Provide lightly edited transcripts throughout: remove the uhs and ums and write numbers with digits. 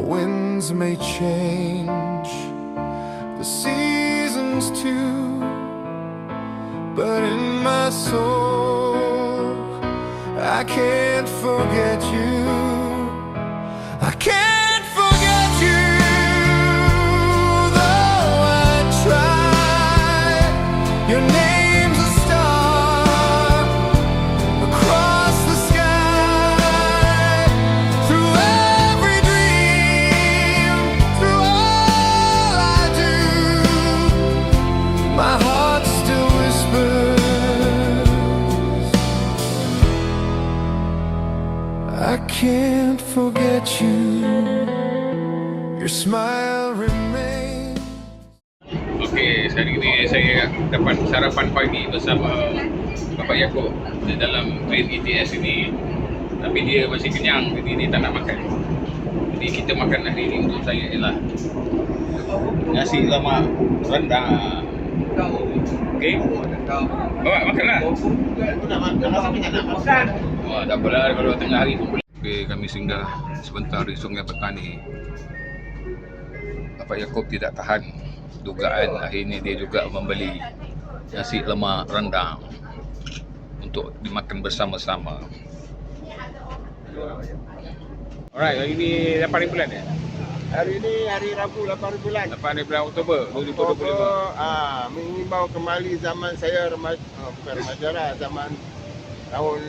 winds may change, the seasons too, but in my soul I can't forget you. I can't forget you, though I try. Your name's a star across the sky, through every dream, through all I do. My heart still whispers, I can't forget you. Your smile remains. Okey, sekarang ini saya dapat sarapan pagi bersama Bapak Yaakob di dalam train ETS ini. Tapi dia masih kenyang, jadi dia tak nak makan. Jadi kita makan hari ini untuk saya ialah nasi lemak rendang. Okey? Bapak makanlah. Oh, tak apalah kalau tengah hari pun boleh. Okey, kami singgah sebentar di Sungai Petani. Bapak Yaakob tidak tahan dugaan, akhirnya dia juga membeli nasi lemak rendang untuk dimakan bersama-sama. Alright, hari ini 8 hari bulan ya? Hari ini hari Rabu 8 bulan 8 hari bulan Oktober 2025. mengimbau kembali zaman saya bukan remaja lah, zaman tahun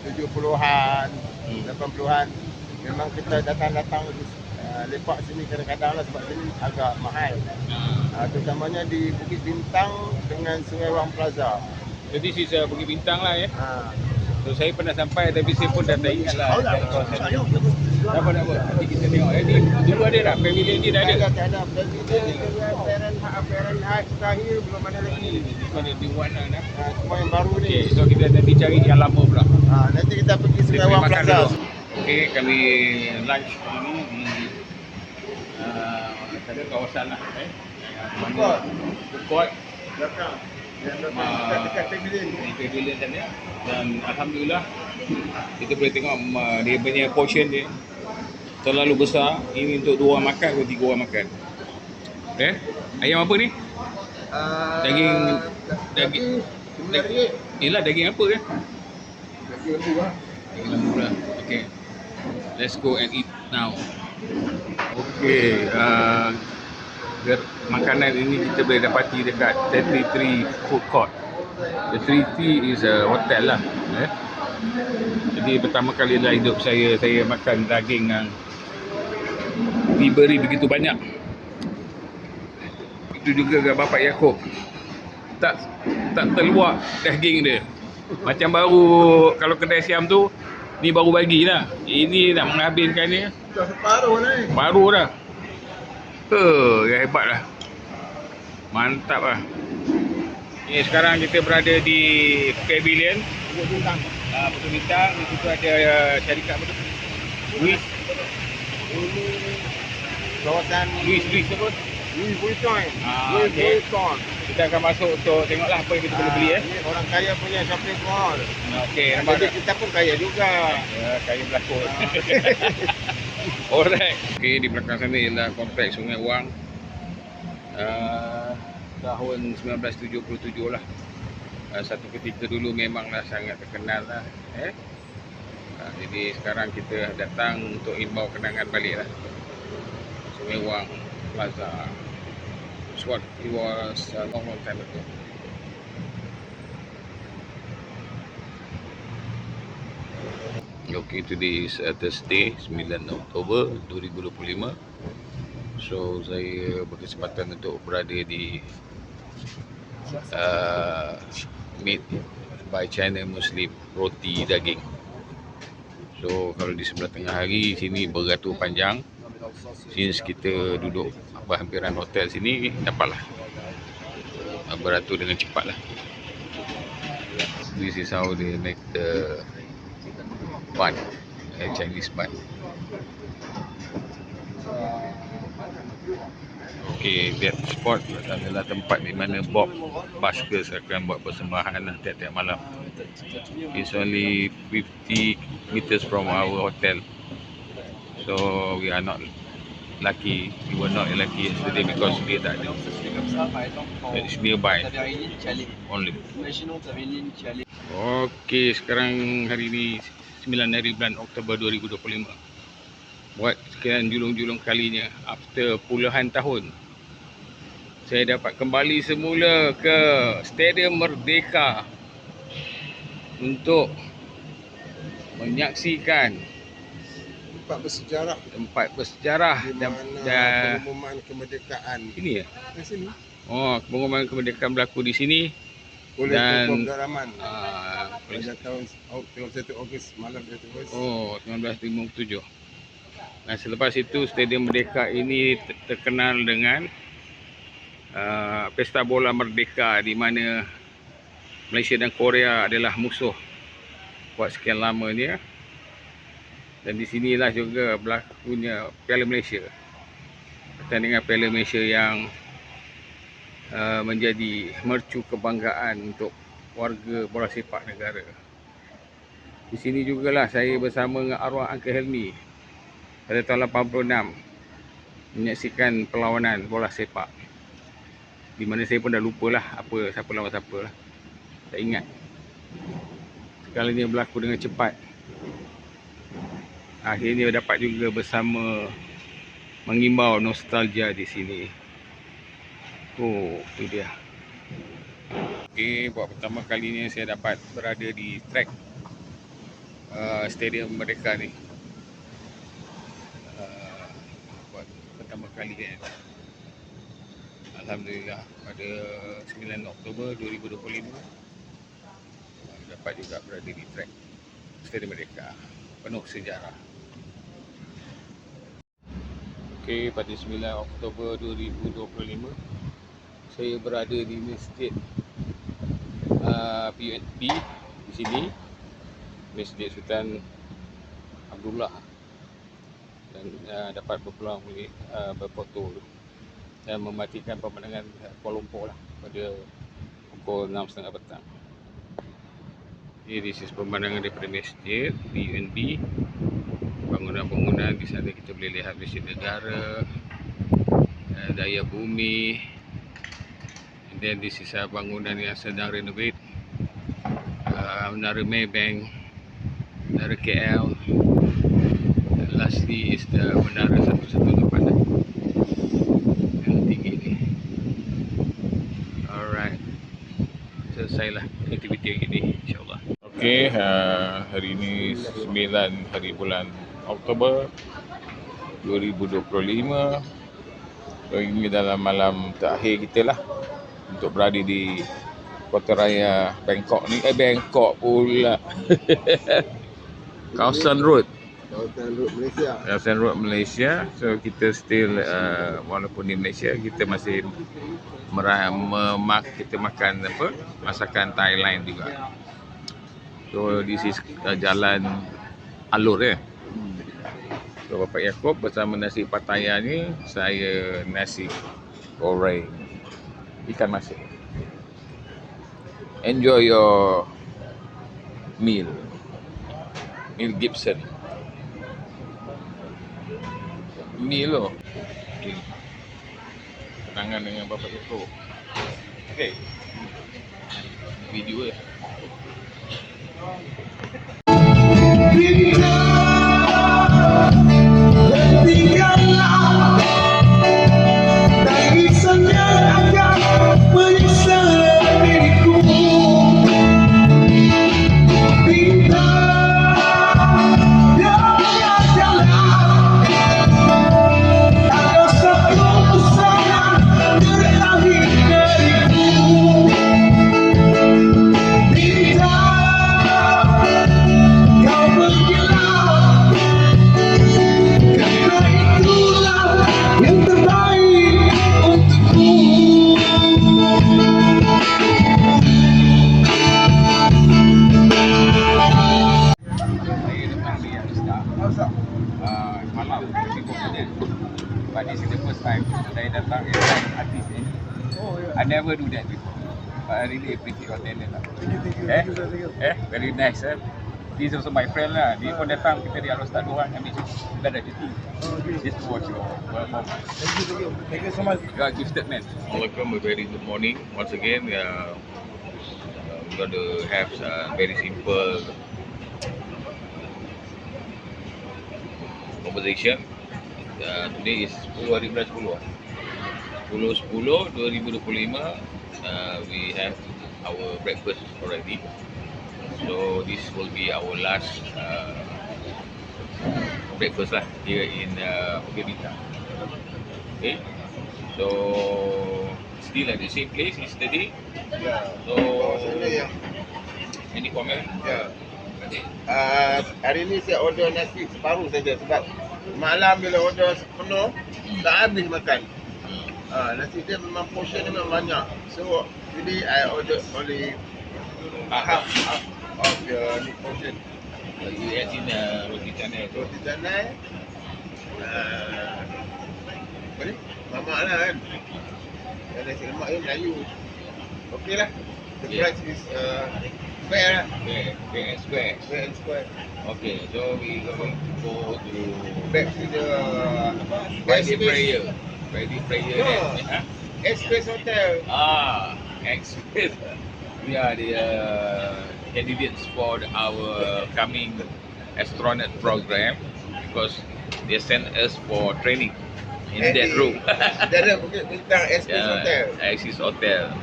70-an, 80-an. Memang kita datang-datang lepak sini kadang-kadang lah sebab sini agak mahal. Terutamanya di Bukit Bintang dengan Sungai Wang Plaza. Jadi sisa Bukit Bintang lah ya. So saya pernah sampai tapi saya pun dah tak ingat lah. Tak apa. Nanti kita tengok. Jadi dulu ada tak? Pavilion ni dah ada? Tak ada. Fahrenheit terakhir belum ada lagi. Mana di mana dah? Semua yang baru ni. Okey, so kita nanti cari yang lama pula. Nanti kita pergi Sungai Kita Wang makan Plaza. dulu. Okey, kami lunch ini di ada kawasan lah Food court belakang. Yang dekat pavilion. di pavilion sana. Dan alhamdulillah kita boleh tengok dia punya portion dia terlalu besar. Ini untuk 2 orang makan atau 3 orang makan. Okey. Ayam apa ni? Daging Yelah, daging apa ya? Daging lembu lah. Daging lembu lah. Okey. Let's go and eat now. Okey, makanan ini kita boleh dapati dekat 33 Food Court. The 33 is a hotel lah. Jadi pertama kali dalam hidup saya makan daging yang diberi begitu banyak. Itu juga dengan Bapak Yaakob. Tak terluak daging dia. Macam baru kalau kedai Siam tu, ni baru bagilah. Ini nak menghabiskan ni. Dah separuh ni. Baru dah. Yang hebat lah. Mantap lah. Ni sekarang kita berada di pavilion Bukit Bintang. Bukit Bintang. Di situ ada syarikat apa tu? Louis Kawasan apa? Louis Vuitton. Okey. Vuitton. Kita akan masuk untuk tengoklah apa yang kita boleh beli Ni orang kaya punya shopping mall. Okey, nampak Jadi tak? kita pun kaya juga. Ya, kaya berlakon. Alright. Okey, di belakang sana ialah kompleks Sungai Wang. Tahun 1977 lah. Satu ketika dulu memanglah sangat terkenal lah. Jadi sekarang kita datang untuk imbau kenangan balik lah. Sungai Wang Plaza. It was a long time ago. Okay, today is Thursday, 9 Oktober 2025. So saya berkesempatan untuk berada di Made by China Muslim roti daging. So kalau di sebelah tengah hari sini beratur panjang. Since kita duduk berhampiran hotel sini, dapatlah beratur dengan cepat lah. This is how they make the bun, Chinese bun. Okay, that spot adalah tempat di mana Bob Buskers akan buat persembahan lah tiap-tiap malam. It's only 50 meters from our hotel. So we are not lucky. We were not lucky yesterday because dia tak ada. It's nearby only. Okey, sekarang hari ni 9 hari bulan Oktober 2025. Buat sekian julung-julung kalinya after puluhan tahun, saya dapat kembali semula ke Stadium Merdeka untuk menyaksikan tempat bersejarah di mana pengumuman kemerdekaan ini ya. di sini Oh, pengumuman kemerdekaan berlaku di sini oleh dan Tunku Abdul Rahman oleh- pada tahun 31 Ogos malam 31 Ogos. oh 1957. Nah, selepas itu Stadium Merdeka ini terkenal dengan Pesta Bola Merdeka, di mana Malaysia dan Korea adalah musuh buat sekian lamanya. Dan di sinilah juga berlakunya Piala Malaysia. Pertandingan Piala Malaysia yang menjadi mercu kebanggaan untuk warga bola sepak negara. Di sini jugalah saya bersama dengan arwah Uncle Helmi pada tahun 86 menyaksikan perlawanan bola sepak, di mana saya pun dah lupalah siapa lawan siapa lah. Tak ingat. Segalanya berlaku dengan cepat. Akhirnya dapat juga bersama mengimbau nostalgia di sini. Oh, itu dia. Okey, buat pertama kalinya saya dapat berada di track Stadium Merdeka ni. Buat pertama kali kan. Alhamdulillah pada 9 Oktober 2025 dapat juga berada di track Stadium Merdeka, penuh sejarah. Okey, pada 9 Oktober 2025 saya berada di Masjid PUNB di sini, Masjid Sultan Abdullah, dan dapat berpeluang boleh berfoto dan mematikan pemandangan Kuala Lumpur lah pada pukul 6.30 petang. Okay, this is pemandangan daripada Masjid PUNB. Bangunan-bangunan di sana kita boleh lihat Masjid Negara, Daya Bumi, and then this is bangunan yang sedang renovate, Menara Maybank, Menara KL, and lastly is the Menara 118 yang tinggi ni. Alright, selesailah aktiviti hari ni, insyaAllah. Okey, hari ini 9 hari bulan Oktober 2025. Ini dalam malam terakhir kita lah untuk berada di Kota Raya Bangkok ni. Bangkok pula. Kawasan Road. Kawasan Road Malaysia. So kita still walaupun di Malaysia kita masih kita makan masakan Thailand juga. So this is jalan alur ya. So Bapak Yaakob bersama nasi Pattaya ni, saya nasi goreng ikan masin. Enjoy your meal. Meal Gibson. Meal loh. Okay. Kenangan dengan Bapak Yaakob. Okay. Video ya. But this is the first time saya datang as an artist ni. I never do that before. But I really appreciate your talent lah. Very nice. he's also my friend lah. Dia pun datang, kita di Alostar, dua orang ambil cuti. Kita ada cuti. Just to watch your performance. Thank you so much. You are gifted man. Welcome, a very good morning. Once again, we're going to have a very simple conversation. Today is 10 hari bulan 10. 10/10/2025. We have our breakfast already. So this will be our last breakfast lah here in Bukit Bintang. Okay. So still at the same place yesterday. So any comment? Hari ni saya order nasi separuh saja sebab malam bila order penuh tak habis makan. Nasi dia memang portion dia memang banyak. So jadi I order only half of the portion. You add in roti canai. Roti canai. Apa ni? Mamak lah kan. Dan nasi lemak ni Melayu. Okey lah. The Yeah. price is fair lah. Fair and square. Fair and square. Okay, so we going to go to Back to the Friday prayer. Friday prayer. No. Express Hotel. Express. We are the candidates for our coming astronaut program because they sent us for training in that room. Dia ada Bukit Bintang Express Hotel. Axis Hotel.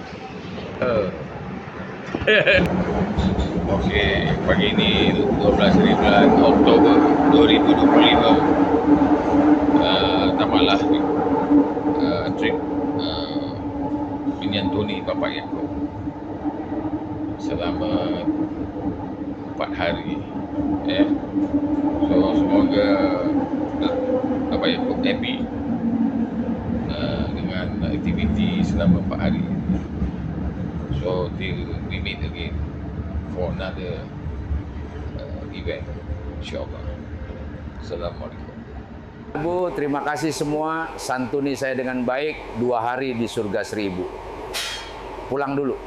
Okey, pagi ini 12 hari bulan Oktober 2025. Tamalah trip Bini Antoni Bapak Yaakob selama 4 hari. So semoga Bapak Yaakob happy dengan aktiviti selama 4 hari. So till we meet again for another event, insyaAllah. Assalamualaikum. Bu, terima kasih semua. Santuni saya dengan baik 2 hari di surga 1000. Pulang dulu.